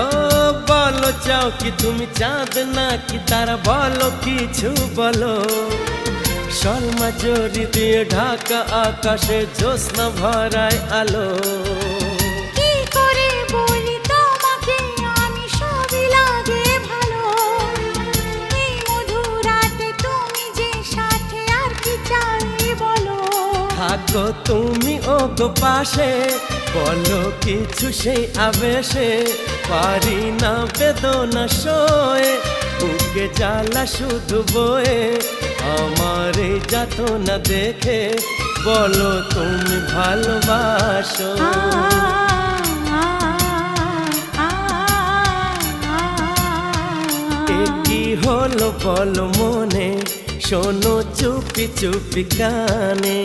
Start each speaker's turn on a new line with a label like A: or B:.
A: ও বলো চাও কি তুমি চাঁদ নাকি তারা, বলো কিছু বলো। শর্মা জরি দিয়ে ঢাকা আকাশে জ্যোৎস্না ভরায় আলো।
B: কি করে বলি তোমাকে আমি, সবই লাগে ভালো। এই মধুর রাতে তুমি যে সাথে, আর কি চাই বলো।
A: থাকো তুমি ও গো পাশে, বলো কিছু সেই আবেশে। পারি না বেদনা সয়ে, বুকে জ্বালা শুধু বয়ে। আমার এই যাতনা দেখে বলো তুমি ভালোবাসো। এ কি হলো বলো মনে, শোনো চুপি চুপি কানে।